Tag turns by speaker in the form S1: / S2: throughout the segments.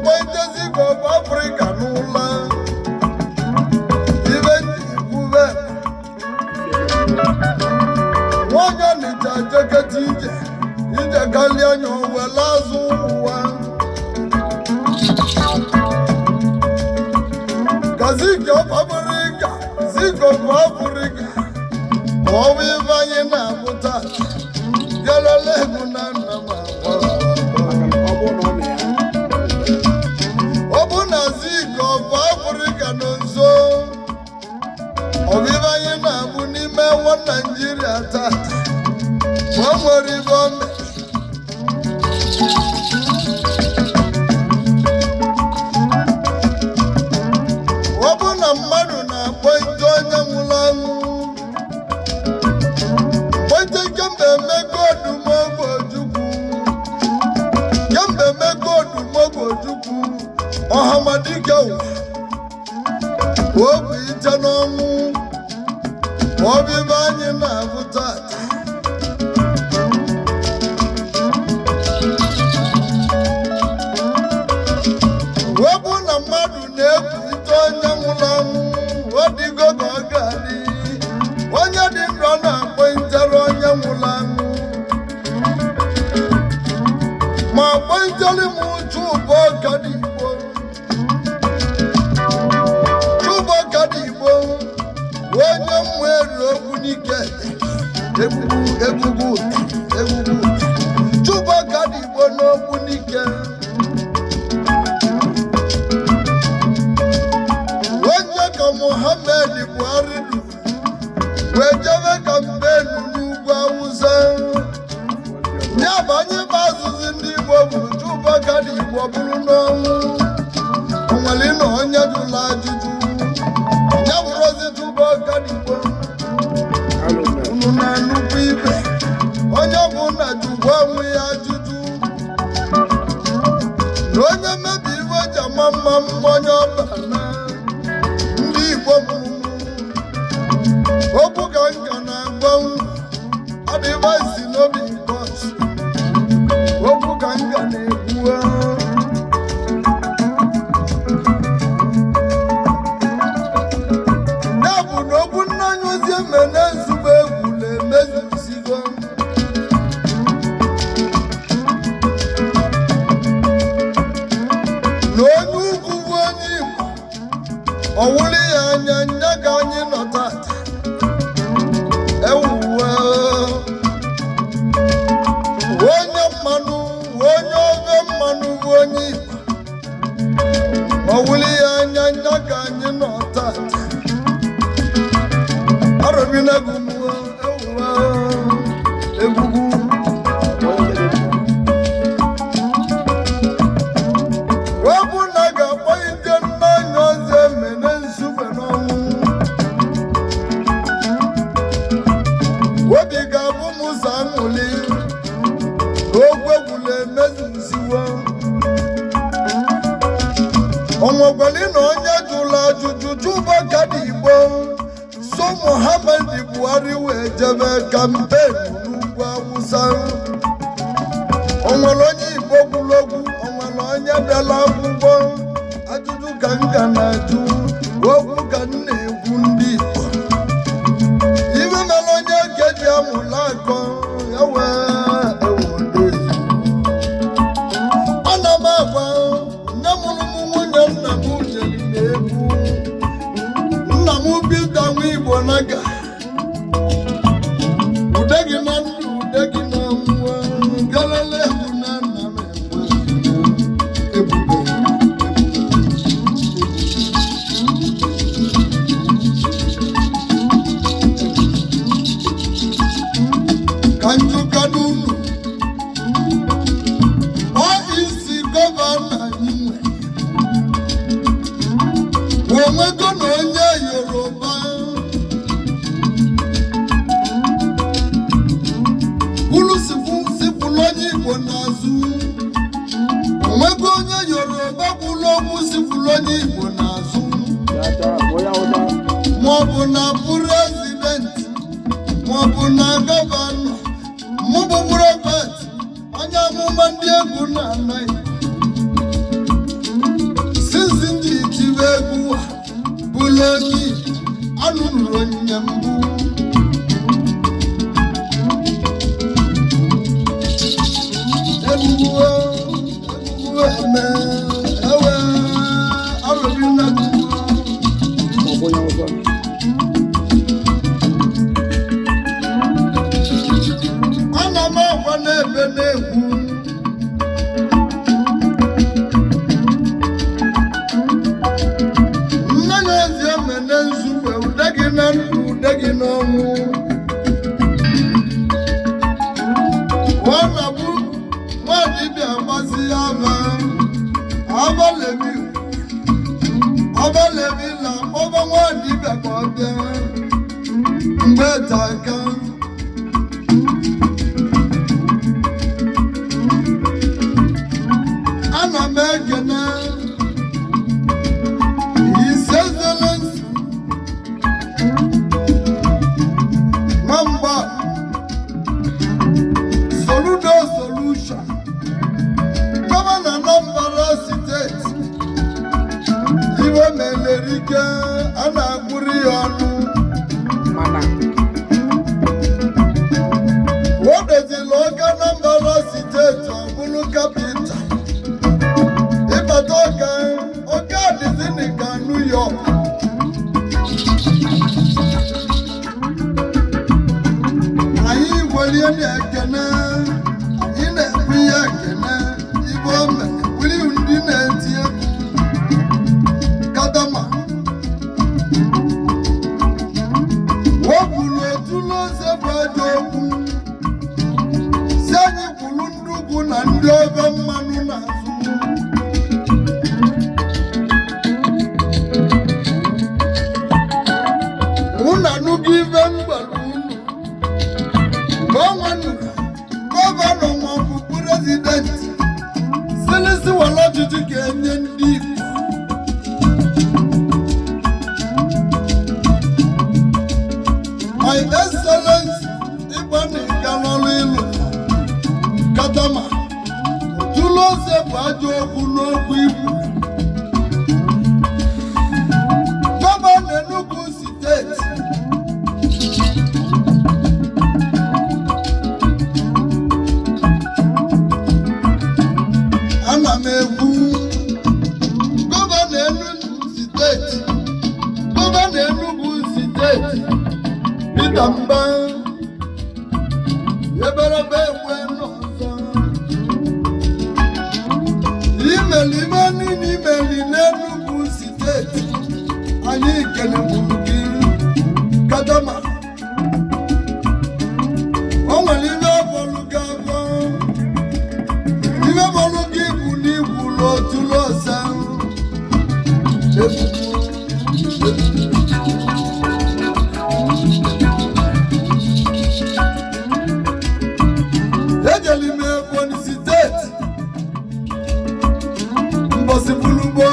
S1: ga-agbaitezi ka ọ bụ Afrịka n'ụla ibe njikwube nwanyị ọnịcha jeketa ije karịa anya owele azụ ụwa ka zike of Afrịka zike of Afrịka ma ọ bụ ibe anyị na-amụta gelele egwu na nna m ọ bụ na zike of Afrịka nọ nso ọ bụ ibe anyị na-abụ n'ime nwa Naịjirịa tata ma o nwere ibe o mere ọ bụ na mmadụ na-akpọ ite onye nwụrụ anwụ kpọite kemgbe emego Odumogojukwu kemgbe emego Odumogojukwu ọhamadike ụwa o bụ ite n'ọnwụ ma ọ bụ ibe anyị na-abụ tata ọ bụ na mmadụ na-ekwu ite onye nwụrụ anwụ ọ dịgo ka ọ ga-adị onye dị ndụ na-akpọ itere onye nwụrụ anwụ ma kpọ itere m Chukwuokadịgbo Chukwuokadịgbo onye mwere okwu n'ike egwugwu Chukwuokadịgbo n'okwu n'ike onye ka Muhammad Buhari du wee jebe kampenu n'ugwu Awụsa ya bụ anyị bụ azụzụ ndị Igbo bụ Chukwuokadịgbo bụrụ n'ọnwụ onwere na onye jụrụ ajụjụ ya bụrụzi Chukwuokadịgbo unu na nnukwu ibe onye bụ na jụgwa onwe ya ajụjụ na onye mmebi ibe ji ama mma onye ọbana ndị Igbo mụrụ okwu ka nka na-agba adịba isi n'obi bọs okwu ka nka na-ekwu ya bụ na okwu nna anyị ozi emene nzugbo egwu na-emezusigo na onye ugwu bụ onye Igbo ọ wụrụ ya anya nya ka anyị nọ tata ewuwe onye mmanụ onye ofe mmanụ bụ onye Igbo ọ wụrụ ya anya nya ka anyị nọ tata arọbinagụmụọ ewuwe egwugwu ọ bụ na ga-akpọ ite nna anya ọzọ emene nsugbe n'ọnwụ obi ga-abụ m ụzọ aṅụli na ogwu egwula emezuziwo onwekwali na onye jụrụ ajụjụ Chukwuokadịgbo so Muhammad Buhari wee jebe kampenu n'ugwu Awụsa onwere onye Igbo gwuru okwu onwere onye bịara akwụkwọ ajụjụ ka m ga na-ajụ okwu ka m na-ekwu ndị Igbo ibe mere onye keji amụla akọ ya ana m agwa nne mụrụ m nwunye nna m nyere na-egwu nna m Pita Nwigbo Naga ude gị na ndụ ude gị na mmụọ galele egwu na nna m ebube ka njụkado unu ọ isi gọvanọ anyị nwe onwego na onye Yoruba bụrụ sifụlụ onye Igbo n'azụ onwego onye Yoruba bụrụ okwu sifụlụ onye Igbo n'azụ maọbụ na prezidenti maọbụ na gọvanọ mụbụ prọfet onye amụma ndị egwu na-anaghị onye anụrụ onye mbụ ebuwe eme ewe arụbi na ana m agwa n'ebe na-ekwu gị n'ọnwụ nwanabụ nwadibịa gbazi ya ọbalebi na ọba nwadibịa ka ọ bịa mgbe taka ana m ekene melerike a na-agbụrụ ya ọnụ o dozila ọka Anambra steeti ọbụrụ kapịta ịbata ọka dịzini ka New York anyị gwelie na-ekene anyị na-ekwu ya ekene ibe o mere wiri ndị na-eti egwu wọ́pùlù otu lọ́sẹ̀ bàjẹ́ okwu si anyị kwuru ndị ugwu na ndị ọba mmanụ n'azụ unu anụgo ibe mgbara unu gọvanọ maọbụ prezidenti silisi wala ọchịchị ga-enye ndị Igbo My Excellency Igbani Galolu Ilu Kadama Tulose bụ ajọ okwu n'okwu ibu gọvanọ Enugu steeti ana m ekwu gọvanọ Enugu steeti Peter Mba eberebe enwe n'ọzọ imeli ime niile imeli n'Enugu steeti anyị keleburu gị Kadama o nwere ime ọbọlụ gị abụọ ime bọlụ gị bụ n'igwu n'otu lọsa ejeli m Ebonyi steeti mbọsị bulugbo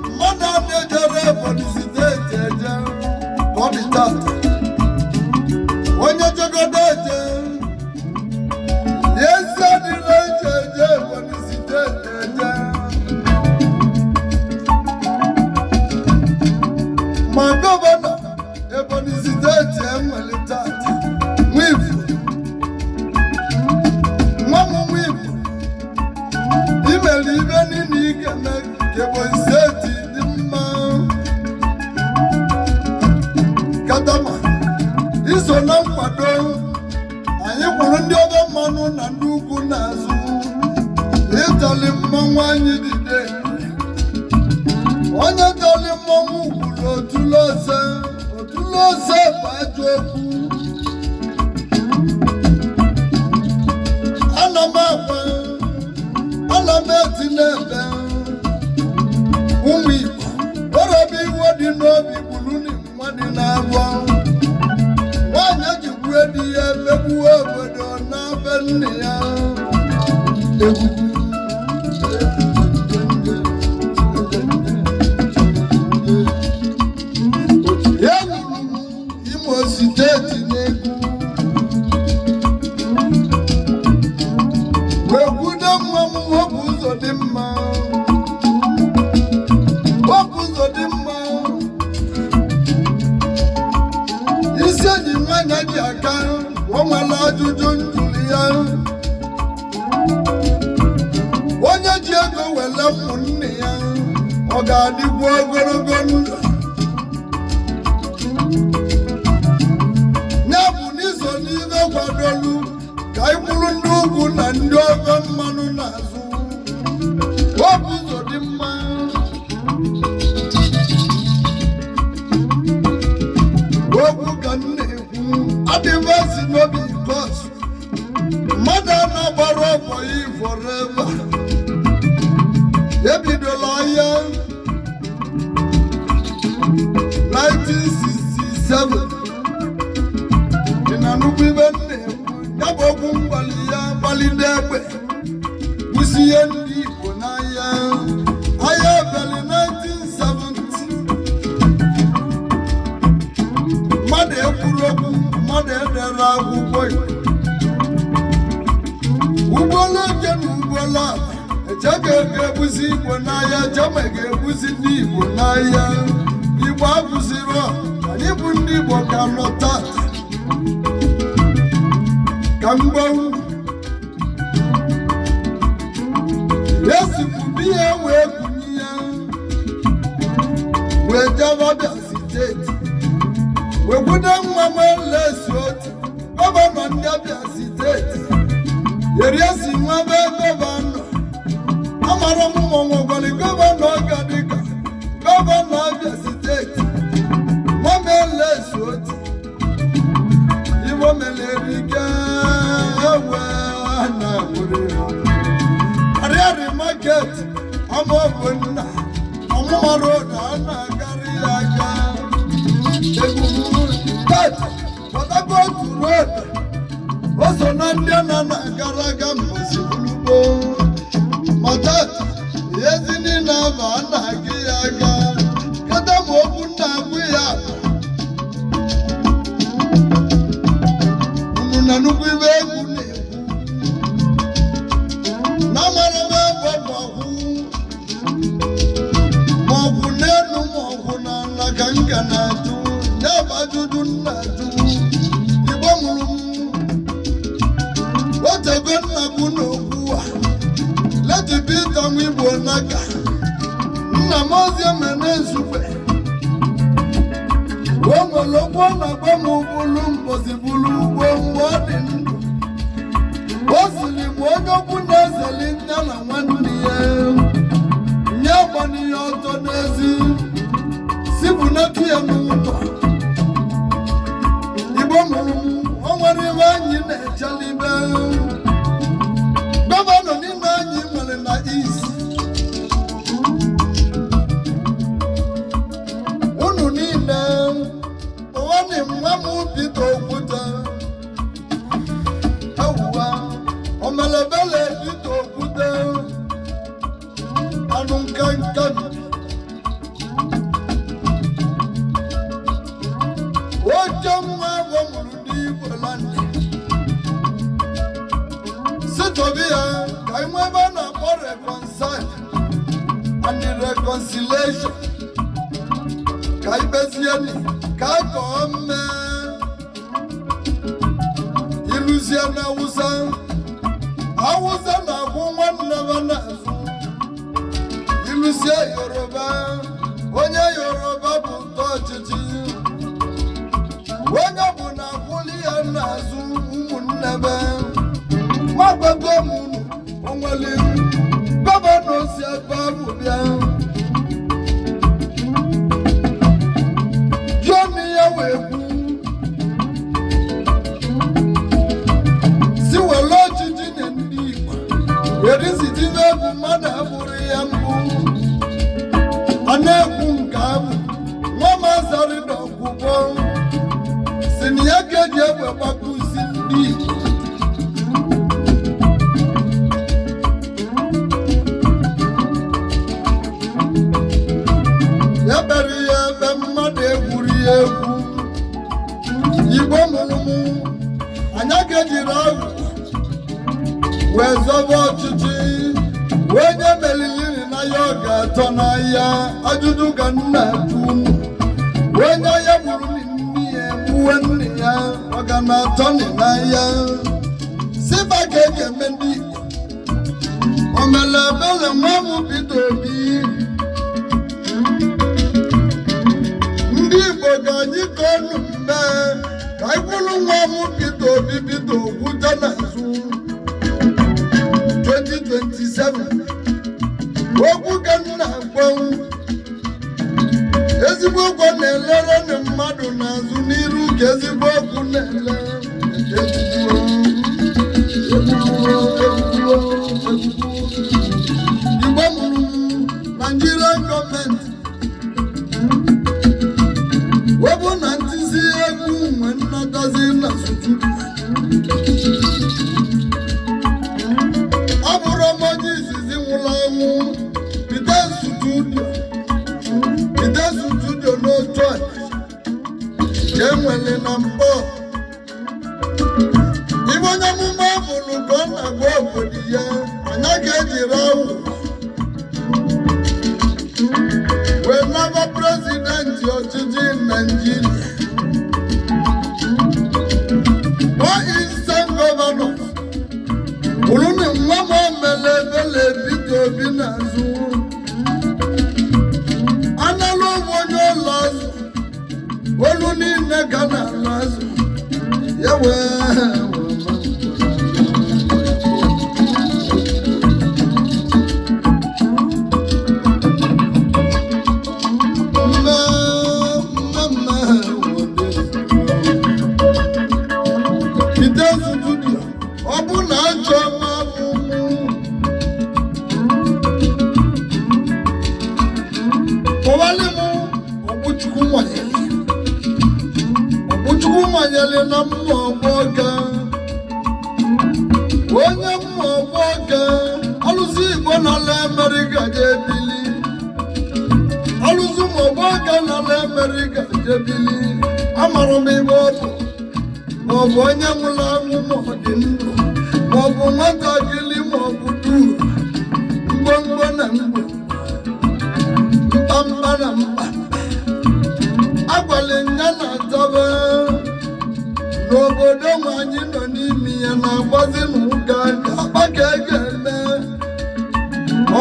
S1: mmadụ a na-ejere Ebonyi steeti eje ka ọ dị tata onye jegodo eje ezi adịla eje Ebonyi steeti eje ma gọvanọ Ebonyi steeti enwere tata nwifu imeli ibe niile ike na Ebonyi steeti dị mma Kadama iso na nkwado anyị kwuru ndị ọba mmanụ na ndị ugwu n'azụ ịtali mmanwụ anyị dide onye tali mmanwụ kwuru otulose bụ ajọ okwu ana m eti n'ebe ụmụ Igbo orobi iwe dị n'obi gburu nwa dị n'abụọ nwaanyị jikwue di ya emegbuo obodo n'abe nne ya ya nwụrụ Imo steeti n'egwu wekwudo nwa m wepụ ụzọ dị mma ekele ụmụnne ya ọ ga-adịkwa ogologo ndụ ya bụ n'iso n'ibe kwadolu ka anyị kwuru ndị ugwu na ndị ofe mmanụ n'azụ obi ụzọ dị mma okwu ka m na-ekwu adịbasi n'obi kos mmadụ a na-agbara ọbọ ya forever ebidola ahịa 1967 dị na nnukwu ibe m na-ekwu ya bụ okwu mgbali ya gbalide egbe kwụsị ihe ndị Igbo n'ahịa ahịa ebeli 1970 mmadụ ekwuru okwu mmadụ edere akwụkwọ ugbola oke na ugbola eche ga-ebuzi Igbo n'ahịa chema ga-ebuzi ndị Igbo n'ahịa Igbo abụziri anyị bụ ndị Igbo ka nọ tata ka mgbanwu esikwu ihe wee bunye ya wee jebe Abia steeti wee kwudo nwa m elesi otu gọvanọ ndị Abia steeti yeri esi nwa be gọvanọ amara m mmọnwụ gwara gọvanọ ọga dịka gọvanọ Abia steeti nwa m elesi otu Igbo melerike ewe na arịarị market amaọbụ nna ọmụmara ụda a na-agarị ya aga egwugwu tata Port Harcourt road o so na ndị a na-agara aga mbosi ugbo ma tata ezi niile aba a na-aga ya aga kata ma okwu na-agwụ ya unu na nnukwu ibe egwu na-ekwu na mara m ebe ọ bụ ọgwụ ma ọ bụ n'elu ma ọ bụ n'ala ka m ga na-ajụ ya bụ ajụjụ nna ajụ Igbo mụrụ m otego nna bụ n'okwu a letibita nwa Igbo n'aka nna m ozi emene nzube o nwere okwu ọ na-agba m bụlụ mbosi bụlụ ugbo mgbe ọ dị ndụ o siri m onye okwu na-ezeli ya na nwanne ya nye gbana ya ọtọ n'ezi sipụnatu ya n'ụlọ Igbo mụrụ m o nwere ibe anyị na-echelibe gọvanọ niile anyị nwere na isi unu niile ụwanị nwa m Peter Okwute ewuwa omelebele Peter Okwute anụ nkanka oche nwa afọ mụrụ n'Igbo landị sitobi ya ka inwe ebe a na-akpọ reconcile and reconciliation ka ibezieni ka akọọ mmee iluzie na Awụsa na-akwụ nwanne ha n'azụ iluzie Yoruba onye Yoruba bụ ụtọ ọchịchị onye bụ na-akwụli ya n'azụ ụmụnne be magbago m unu onwere gọvanọ si ebe ahụ bịa jụọ ya wee kwu si were ọchịchị na ndị Igbo erizitibe egwu mmadụ abụrụ ya mbụ a na-ekwu nke ahụ nwa mazari na ọgwụgwọ si na ya ga-eji egbe gbapụzi ndị Igbo ya kpere ya ebe mmadụ egwuri ya egwu Igbo mụrụ m anya ga-ejiri ahụ wee zọba ọchịchị wee nye meliliri na ya ọ ga-atọ n'ahịa ajụjụ ka nna ajụ wee nye ya gburu nne ya egbuwe nne ya ọ ga na-atọ n'ahịa siba ka eji eme ndị Igbo ọ omelebele nwa m Peter Obi ndị Igbo ga-anyị ka ọnụ mbe ka anyị kwụrụ nwa m Peter Obi bido okwute n'azụ 2027 okwu ka m na-agbanwu ezigbo okwu na-elere ndị mmadụ n'azụ n'iru ka ezigbo okwu na-ele Igbo mụrụ Nigerian gọọmenti webụ na ntịzi egwu nwe nnatazi na sutu ọ bụrụ onye izizi nwụrụ anwụ bide studio n'otu a ka enwere na mbọ ibe onye amụma bụrụ ka ọ na-agwa obodo ya anya ga-ejiri awụ wee naba prezidenti ọchịchị Naijiria Eastern Governors bụrụ na nwa m omelebele Peter Obi n'azụ analụ onye ụlọ azụ olu niile ga na-alụ azụ ya wee ọ bụ na achọ kpọwalị m Ọkpụchukwu manyere na mma ọgbọga onye mma ọgbọga alụsị Igbo n'ala Amerịka jebili alụsị m ọgbọga n'ala Amerịka jebili amara m ebe ọ bụ maọbụ onye nwụrụ anwụ ma ọ dị ndụ maọbụ nwatakịrị maọbụ duru mgbomgbo na mgbo mkpamkpa na mkpa agwala ya na-ataba n'obodo nwe anyị nọ n'ime ya na-agbazi n'ụka akpa ka e ga-eme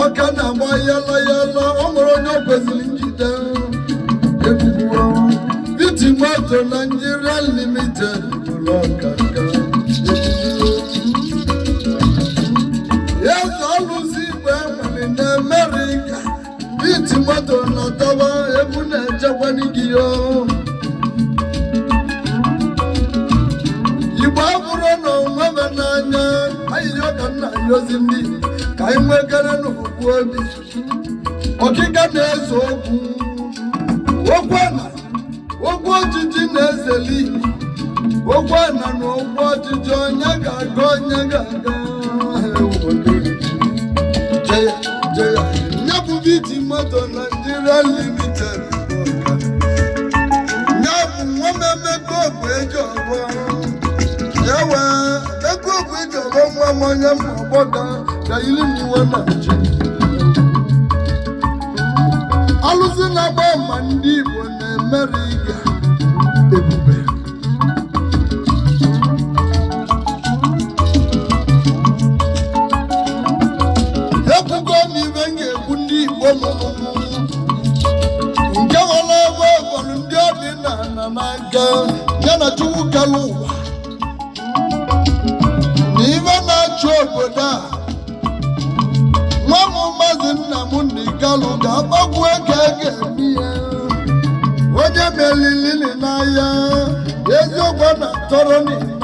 S1: ọka na-agba yala yala ọ nwere onye o kwesịrị njide ebubo Bitimoto Nigeria Limited eze ọlụzi Igbo enwere n'Amerịka Bitimoto na-ataba ebu na-echekwa n'igi ya Igbo abụrụ na onwebe n'anya ahịhịa ka nna yozi ndị ka anyị nwekere n'okwu obi ọkịka na-eze okwu ọchịchị na-ezeli okwu ana na okwu ọchịchị onye ga-aga onye ga-aga ya bụ Bitimoto Nigeria Limited ya bụ nwa mmemme ogbe eji ọgbọ ya wee ego ogbe eji ọgbọ nwa m onye ma ọgbọga ka yiri m iwe na-achị alụsị na-agba ma ndị Igbo na-Amerịka ebube ekwugo m ibe m ga-ekwu ndị Igbo mụrụ nke nwere ebe ọbọrụ ndị ọdịnala n'aka ya na Chukwu kere ụwa na ibe na-achị obodo a nwa m Maazị Nnamdi Kanu ga-agbakwu ka a ga-eme ya onye melilili n'ahịa eziokwu na tọrọ niile